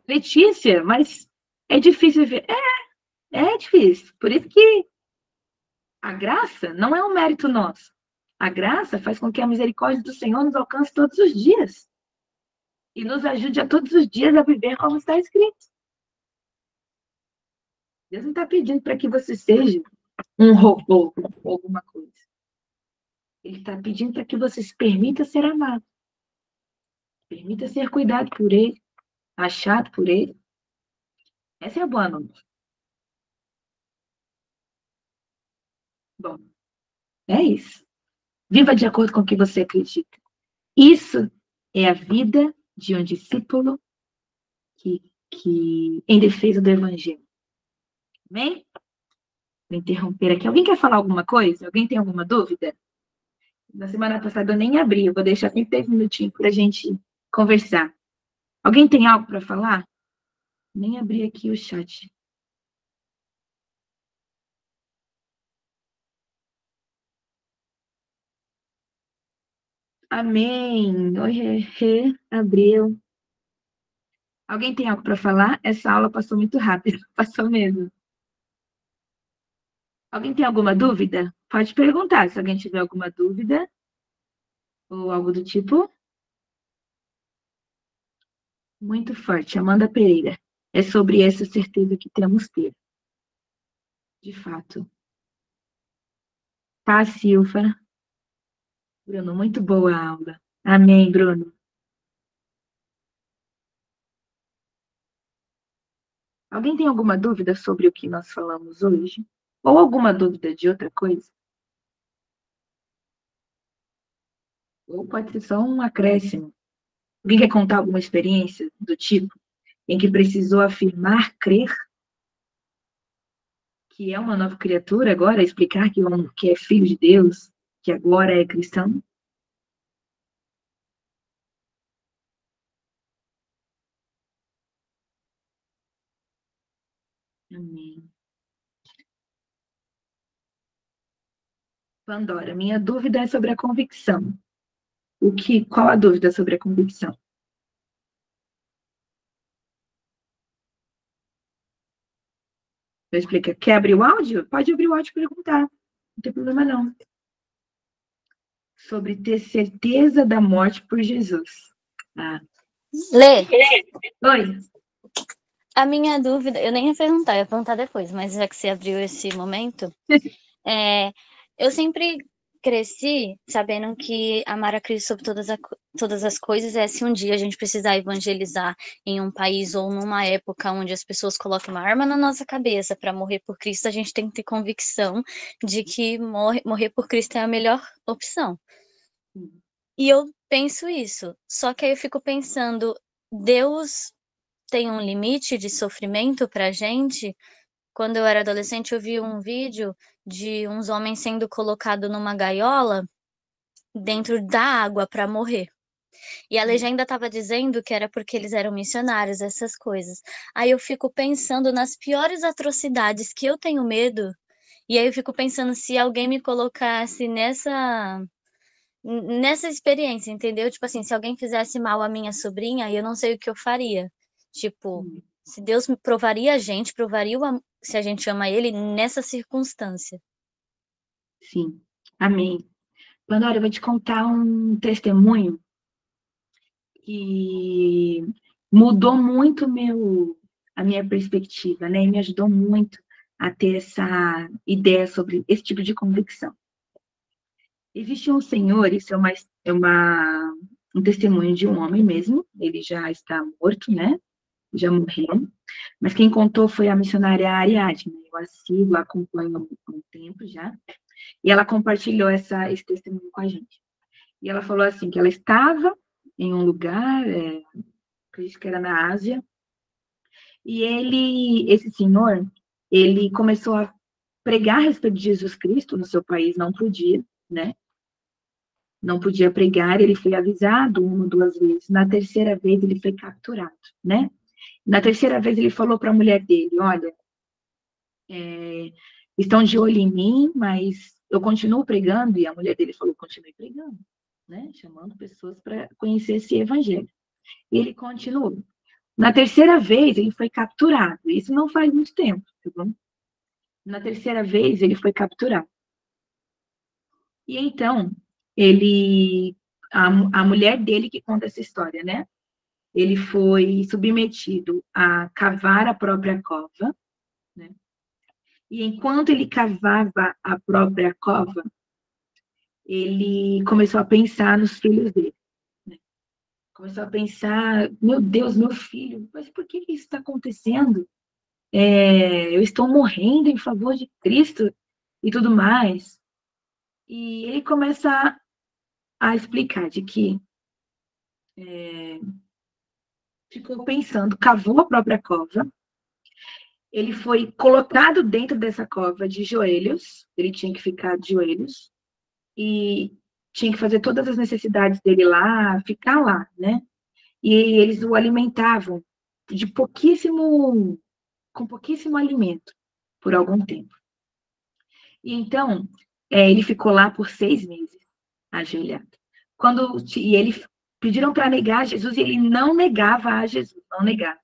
Letícia, mas é difícil viver. É difícil. Por isso que a graça não é um mérito nosso. A graça faz com que a misericórdia do Senhor nos alcance todos os dias. E nos ajude a todos os dias a viver como está escrito. Deus não está pedindo para que você seja um robô ou alguma coisa. Ele está pedindo para que você se permita ser amado. Permita ser cuidado por ele, achado por ele. Essa é a boa nova. Bom, é isso. Viva de acordo com o que você acredita. Isso é a vida de um discípulo que em defesa do evangelho. Amém? Vou interromper aqui. Alguém quer falar alguma coisa? Alguém tem alguma dúvida? Na semana passada eu nem abri, eu vou deixar 30 minutinhos para a gente conversar. Alguém tem algo para falar? Nem abri aqui o chat. Amém. Oi, abriu. Alguém tem algo para falar? Essa aula passou muito rápido. Passou mesmo. Alguém tem alguma dúvida? Pode perguntar se alguém tiver alguma dúvida ou algo do tipo. Muito forte. Amanda Pereira. É sobre essa certeza que temos ter. De fato. Paz, Silva. Bruno, muito boa a aula. Amém, Bruno. Alguém tem alguma dúvida sobre o que nós falamos hoje? Ou alguma dúvida de outra coisa? Ou pode ser só um acréscimo. Alguém quer contar alguma experiência do tipo em que precisou afirmar, crer que é uma nova criatura agora, explicar que é filho de Deus, que agora é cristão? Amém. Pandora, minha dúvida é sobre a convicção. Qual a dúvida sobre a convicção? Eu explico. Quer abrir o áudio? Pode abrir o áudio e perguntar. Não tem problema, não. Sobre ter certeza da morte por Jesus. Ah. Lê. Oi. A minha dúvida, eu nem ia perguntar depois, mas já que você abriu esse momento, eu sempre cresci sabendo que amar a Cristo sobre todas as coisas é se um dia a gente precisar evangelizar em um país ou numa época onde as pessoas colocam uma arma na nossa cabeça para morrer por Cristo, a gente tem que ter convicção de que morrer por Cristo é a melhor opção. E eu penso isso, só que aí eu fico pensando, Deus tem um limite de sofrimento pra gente. Quando eu era adolescente, eu vi um vídeo de uns homens sendo colocados numa gaiola dentro da água para morrer. E a legenda estava dizendo que era porque eles eram missionários, essas coisas. Aí eu fico pensando nas piores atrocidades que eu tenho medo. E aí eu fico pensando se alguém me colocasse nessa experiência, entendeu? Tipo assim, se alguém fizesse mal à minha sobrinha, eu não sei o que eu faria. Tipo, se Deus me provaria a gente, se a gente ama ele nessa circunstância. Sim. Amém. Pandora, eu vou te contar um testemunho que mudou muito a minha perspectiva, né? E me ajudou muito a ter essa ideia sobre esse tipo de convicção. Existe um senhor, isso um testemunho de um homem mesmo, ele já está morto, né? Já morreu, mas quem contou foi a missionária Ariadne, né? Eu a sigo, a acompanho há um tempo já, e ela compartilhou esse testemunho com a gente. E ela falou assim, que ela estava em um lugar, acredito que era na Ásia, e esse senhor, ele começou a pregar a respeito de Jesus Cristo no seu país, não podia, né? Não podia pregar, ele foi avisado uma, duas vezes. Na terceira vez, ele foi capturado, né? Na terceira vez, ele falou para a mulher dele, olha, estão de olho em mim, mas eu continuo pregando, e a mulher dele falou, continue pregando, né? Chamando pessoas para conhecer esse evangelho. E ele continuou. Na terceira vez, ele foi capturado. Isso não faz muito tempo, tá bom? Na terceira vez, ele foi capturado. E então, a mulher dele que conta essa história, né? Ele foi submetido a cavar a própria cova, né? E enquanto ele cavava a própria cova, ele começou a pensar nos filhos dele, né? Começou a pensar, meu Deus, meu filho, mas por que isso está acontecendo? Eu estou morrendo em favor de Cristo e tudo mais. E ele começa a explicar de que ficou pensando, cavou a própria cova, ele foi colocado dentro dessa cova de joelhos, ele tinha que ficar de joelhos, e tinha que fazer todas as necessidades dele lá, ficar lá, né? E eles o alimentavam com pouquíssimo alimento, por algum tempo. E então, ele ficou lá por 6 meses, ajoelhado. E eles pediram para negar Jesus e ele não negava a Jesus, não negava.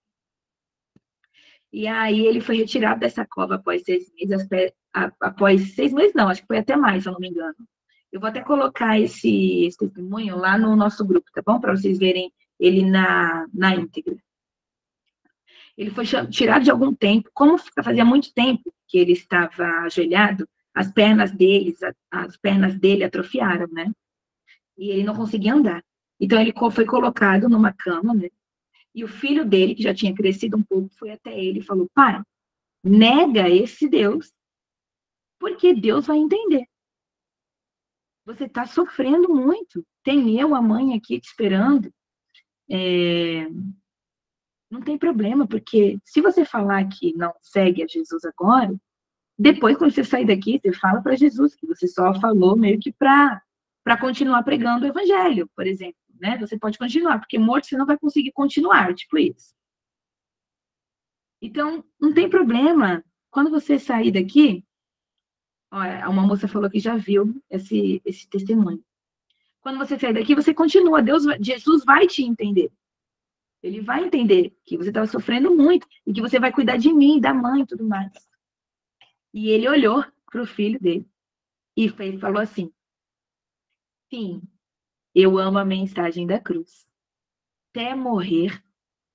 E aí ele foi retirado dessa cova após 6 meses, após 6 meses não, acho que foi até mais, se eu não me engano. Eu vou até colocar esse testemunho lá no nosso grupo, tá bom? Para vocês verem ele na íntegra. Ele foi tirado de algum tempo, como fazia muito tempo que ele estava ajoelhado, as pernas dele atrofiaram, né? E ele não conseguia andar. Então ele foi colocado numa cama, né? E o filho dele, que já tinha crescido um pouco, foi até ele e falou: pai, nega esse Deus, porque Deus vai entender. Você está sofrendo muito. Tem eu, a mãe aqui te esperando. Não tem problema, porque se você falar que não segue a Jesus agora, depois, quando você sair daqui, você fala para Jesus que você só falou meio que para continuar pregando o evangelho, por exemplo, né? Você pode continuar, porque morto você não vai conseguir continuar, tipo isso. Então, não tem problema. Quando você sair daqui, olha, uma moça falou que já viu esse testemunho. Quando você sair daqui, você continua. Jesus vai te entender. Ele vai entender que você estava sofrendo muito e que você vai cuidar de mim, da mãe e tudo mais. E ele olhou para o filho dele e falou assim: sim, eu amo a mensagem da cruz. Até morrer,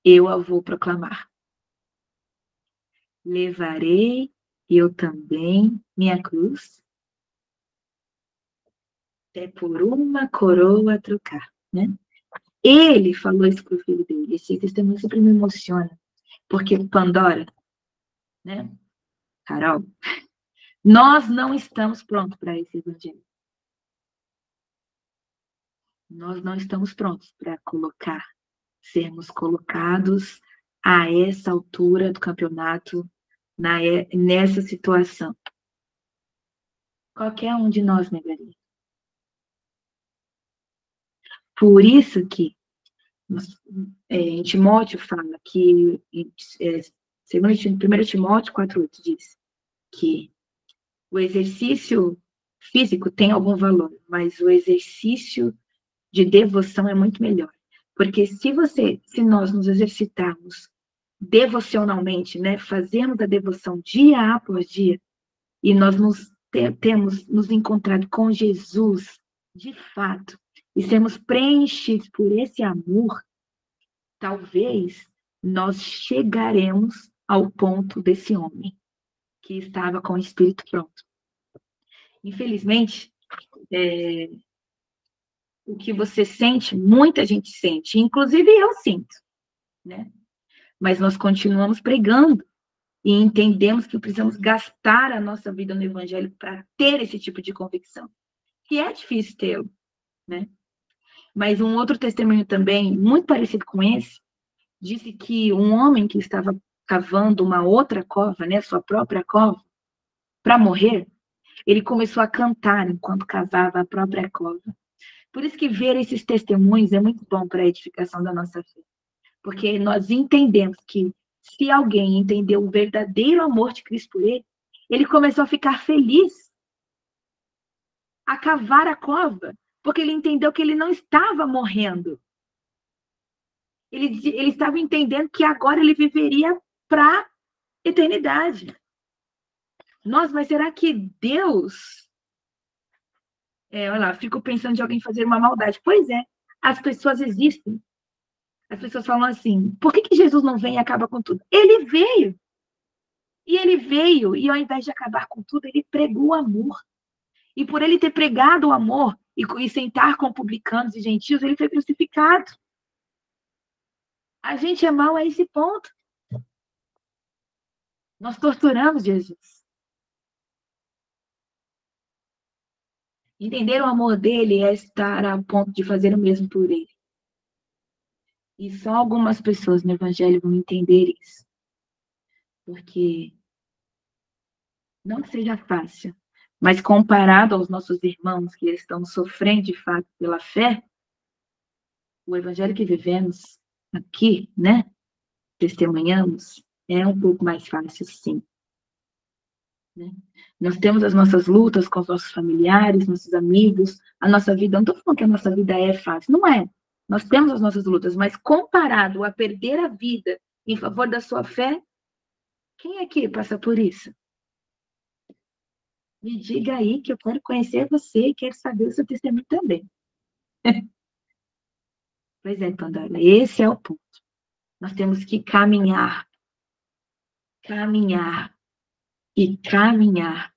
eu a vou proclamar. Levarei eu também minha cruz, até por uma coroa trocar, né? Ele falou isso para o filho dele. Esse testemunho sempre me emociona, porque Pandora, né, Carol, nós não estamos prontos para esse evangelho. Nós não estamos prontos para sermos colocados a essa altura do campeonato, nessa situação? Qualquer um de nós negaria. Por isso que em Timóteo fala que, segundo 1 Timóteo 4,8 diz que o exercício físico tem algum valor, mas o exercício de devoção é muito melhor. Porque se nós nos exercitarmos devocionalmente, né, fazermos a devoção dia após dia, e nós temos nos encontrado com Jesus, de fato, e sermos preenchidos por esse amor, talvez nós chegaremos ao ponto desse homem que estava com o espírito pronto. Infelizmente, o que você sente, muita gente sente, inclusive eu sinto, né? Mas nós continuamos pregando e entendemos que precisamos gastar a nossa vida no Evangelho para ter esse tipo de convicção, que é difícil ter, né? Mas um outro testemunho também, muito parecido com esse, disse que um homem que estava cavando uma outra cova, né, sua própria cova, para morrer, ele começou a cantar enquanto cavava a própria cova. Por isso que ver esses testemunhos é muito bom para a edificação da nossa fé. Porque nós entendemos que se alguém entendeu o verdadeiro amor de Cristo por ele, ele começou a ficar feliz, a cavar a cova, porque ele entendeu que ele não estava morrendo. Ele estava entendendo que agora ele viveria para a eternidade. Nossa, mas será que Deus... olha lá, fico pensando de alguém fazer uma maldade. Pois é, as pessoas existem. As pessoas falam assim, por que Jesus não vem e acaba com tudo? Ele veio. E ele veio, e ao invés de acabar com tudo, ele pregou o amor. E por ele ter pregado o amor e sentar com publicanos e gentios, ele foi crucificado. A gente é mau a esse ponto. Nós torturamos Jesus. Entender o amor dele é estar a ponto de fazer o mesmo por ele. E só algumas pessoas no Evangelho vão entender isso. Porque não que seja fácil, mas comparado aos nossos irmãos que estão sofrendo de fato pela fé, o Evangelho que vivemos aqui, né, testemunhamos, é um pouco mais fácil, sim. Né? Nós temos as nossas lutas com os nossos familiares, nossos amigos, a nossa vida. Não estou falando que a nossa vida é fácil, não é. Nós temos as nossas lutas, mas comparado a perder a vida em favor da sua fé, quem aqui passa por isso? Me diga aí que eu quero conhecer você e quero saber o seu testemunho também. Pois é, Pandora, esse é o ponto. Nós temos que caminhar e caminhar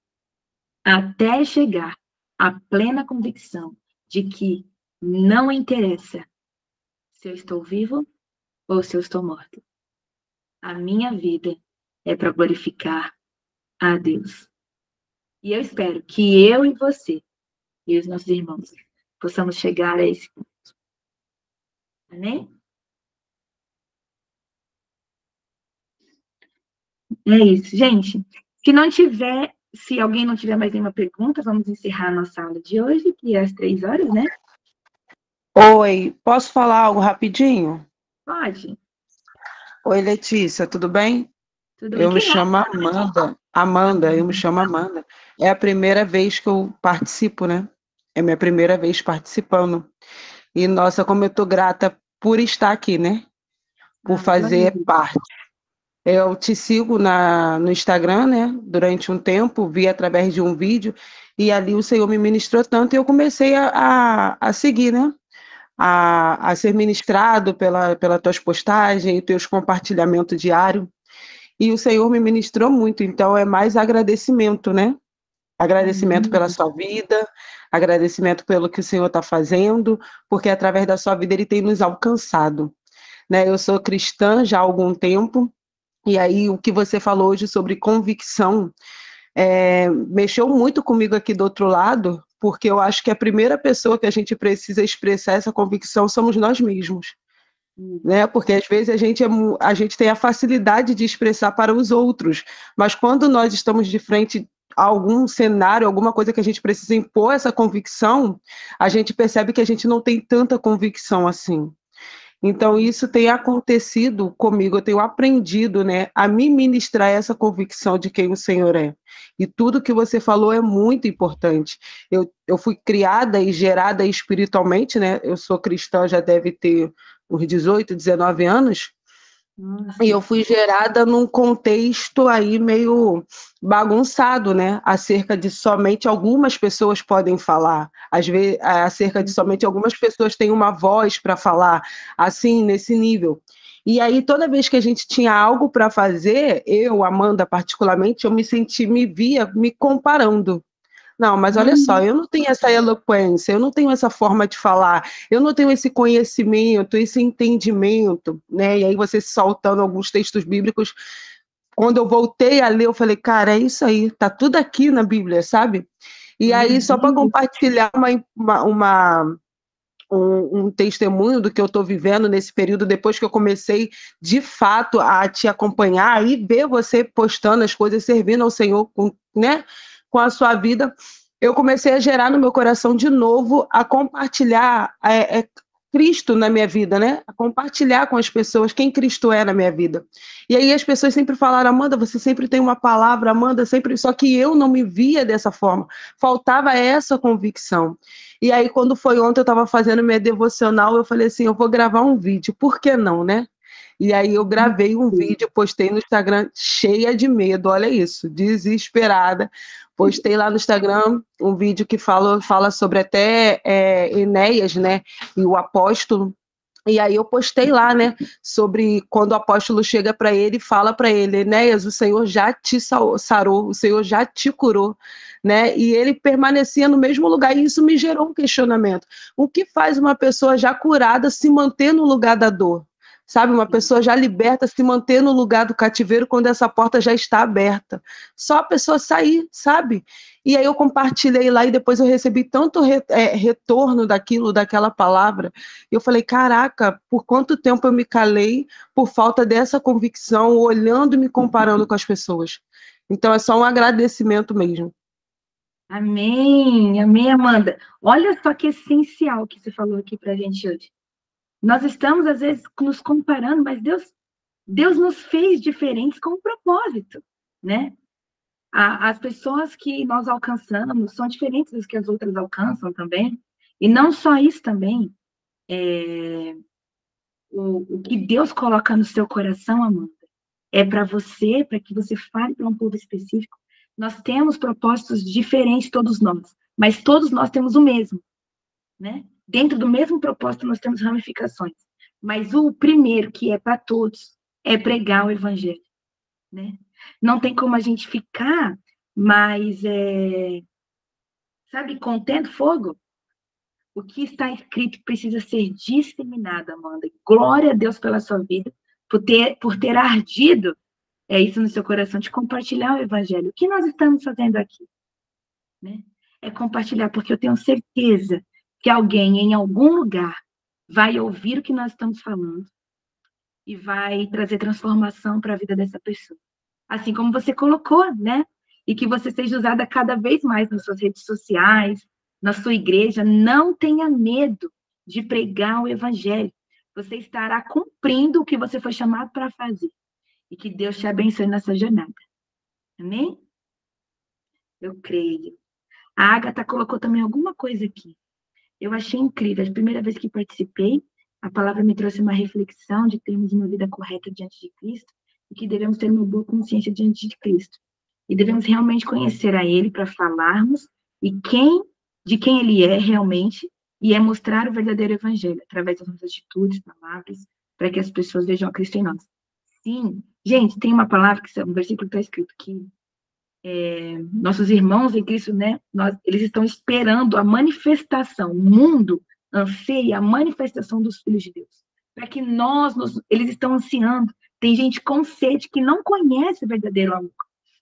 até chegar à plena convicção de que não interessa se eu estou vivo ou se eu estou morto. A minha vida é para glorificar a Deus. E eu espero que eu e você e os nossos irmãos possamos chegar a esse ponto. Amém? É isso, gente. Se alguém não tiver mais nenhuma pergunta, vamos encerrar a nossa aula de hoje, que é às 3 horas, né? Oi, posso falar algo rapidinho? Pode. Oi, Letícia, tudo bem? Tudo bem? Eu me Quem é? chamo Amanda. Amanda, eu me chamo Amanda. É a primeira vez que eu participo, né? É minha primeira vez participando. E, nossa, como eu tô grata por estar aqui, né? Por fazer parte. Eu te sigo no Instagram, né? Durante um tempo, vi através de um vídeo, e ali o Senhor me ministrou tanto, e eu comecei a seguir, né? A ser ministrado pela tuas postagens, teus compartilhamentos diários. E o Senhor me ministrou muito, então é mais agradecimento, né? Agradecimento pela sua vida, agradecimento pelo que o Senhor está fazendo, porque através da sua vida Ele tem nos alcançado. Né? Eu sou cristã já há algum tempo, e aí o que você falou hoje sobre convicção mexeu muito comigo aqui do outro lado, porque eu acho que a primeira pessoa que a gente precisa expressar essa convicção somos nós mesmos. né? Porque às vezes a gente tem a facilidade de expressar para os outros, mas quando nós estamos de frente a algum cenário, alguma coisa que a gente precisa impor essa convicção, a gente percebe que a gente não tem tanta convicção assim. Então, isso tem acontecido comigo, eu tenho aprendido, né, a me ministrar essa convicção de quem o Senhor é. E tudo que você falou é muito importante. Eu fui criada e gerada espiritualmente, né? Eu sou cristã, já deve ter uns 18, 19 anos, e eu fui gerada num contexto aí meio bagunçado, né? Acerca de somente algumas pessoas podem falar, às vezes, acerca de somente algumas pessoas têm uma voz para falar, assim, nesse nível. E aí, toda vez que a gente tinha algo para fazer, eu, Amanda, particularmente, eu me via me comparando. Não, mas olha só, eu não tenho essa eloquência, eu não tenho essa forma de falar, eu não tenho esse conhecimento, esse entendimento, né? E aí você soltando alguns textos bíblicos, quando eu voltei a ler, eu falei, cara, é isso aí, tá tudo aqui na Bíblia, sabe? E aí, só para compartilhar um testemunho do que eu estou vivendo nesse período, depois que eu comecei, de fato, a te acompanhar e ver você postando as coisas, servindo ao Senhor, né, com a sua vida, eu comecei a gerar no meu coração de novo, a compartilhar Cristo na minha vida, né? A compartilhar com as pessoas quem Cristo é na minha vida. E aí as pessoas sempre falaram, Amanda, você sempre tem uma palavra, Amanda, sempre... Só que eu não me via dessa forma. Faltava essa convicção. E aí, quando foi ontem, eu estava fazendo minha devocional, eu falei assim, eu vou gravar um vídeo, por que não, né? E aí eu gravei um vídeo, postei no Instagram, cheia de medo, olha isso, desesperada. Postei lá no Instagram um vídeo que fala sobre até Enéas, né? E o apóstolo. E aí eu postei lá, né, sobre quando o apóstolo chega para ele e fala para ele, Enéas, o Senhor já te sarou, o Senhor já te curou, né? E ele permanecia no mesmo lugar e isso me gerou um questionamento. O que faz uma pessoa já curada se manter no lugar da dor? Sabe, uma pessoa já liberta se manter no lugar do cativeiro quando essa porta já está aberta. Só a pessoa sair, sabe? E aí eu compartilhei lá e depois eu recebi tanto retorno daquela palavra. Eu falei, caraca, por quanto tempo eu me calei por falta dessa convicção, olhando e me comparando com as pessoas. Então é só um agradecimento mesmo. Amém, amém, Amanda. Olha só que essencial que você falou aqui para a gente hoje. Nós estamos, às vezes, nos comparando, mas Deus nos fez diferentes com um propósito, né? As pessoas que nós alcançamos são diferentes das que as outras alcançam também. E não só isso também, o que Deus coloca no seu coração, Amanda, é para você, para que você fale para um povo específico. Nós temos propósitos diferentes, todos nós, mas todos nós temos o mesmo, né? Dentro do mesmo propósito, nós temos ramificações. Mas o primeiro, que é para todos, é pregar o evangelho, né? Não tem como a gente ficar mais, sabe, contendo fogo. O que está escrito precisa ser disseminado, Amanda. Glória a Deus pela sua vida, por ter ardido isso no seu coração, de compartilhar o evangelho. O que nós estamos fazendo aqui? Né? É compartilhar, porque eu tenho certeza que alguém em algum lugar vai ouvir o que nós estamos falando e vai trazer transformação para a vida dessa pessoa. Assim como você colocou, né? E que você seja usada cada vez mais nas suas redes sociais, na sua igreja. Não tenha medo de pregar o evangelho. Você estará cumprindo o que você foi chamado para fazer. E que Deus te abençoe nessa jornada. Amém? Eu creio. A Agatha colocou também alguma coisa aqui. Eu achei incrível. A primeira vez que participei, a palavra me trouxe uma reflexão de termos uma vida correta diante de Cristo e que devemos ter uma boa consciência diante de Cristo. E devemos realmente conhecer a Ele para falarmos de quem Ele é realmente e é mostrar o verdadeiro evangelho através das nossas atitudes, palavras, para que as pessoas vejam a Cristo em nós. Sim, gente, tem uma palavra, um versículo que está escrito que nossos irmãos em Cristo, né, eles estão esperando a manifestação, o mundo anseia a manifestação dos filhos de Deus, para que eles estão ansiando, tem gente com sede que não conhece o verdadeiro amor,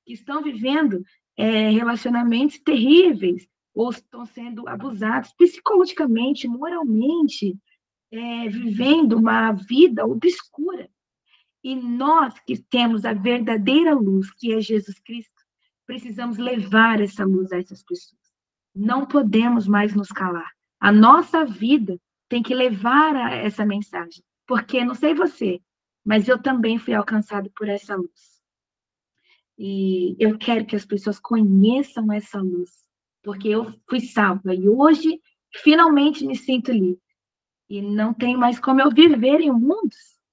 que estão vivendo relacionamentos terríveis, ou estão sendo abusados psicologicamente, moralmente, vivendo uma vida obscura. E nós que temos a verdadeira luz, que é Jesus Cristo, precisamos levar essa luz a essas pessoas. Não podemos mais nos calar. A nossa vida tem que levar a essa mensagem. Porque, não sei você, mas eu também fui alcançado por essa luz. E eu quero que as pessoas conheçam essa luz. Porque eu fui salva. E hoje, finalmente, me sinto livre. E não tem mais como eu viver em um mundo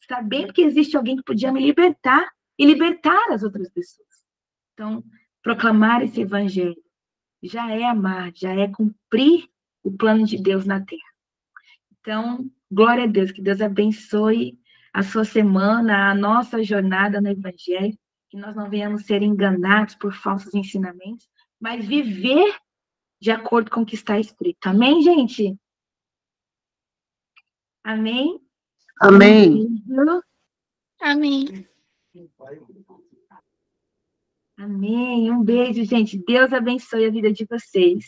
sabendo que existe alguém que podia me libertar e libertar as outras pessoas. Então, proclamar esse evangelho já é amar, já é cumprir o plano de Deus na terra. Então, glória a Deus, que Deus abençoe a sua semana, a nossa jornada no evangelho, que nós não venhamos ser enganados por falsos ensinamentos, mas viver de acordo com o que está escrito. Amém, gente? Amém? Amém. Amém. Amém. Um beijo, gente. Deus abençoe a vida de vocês.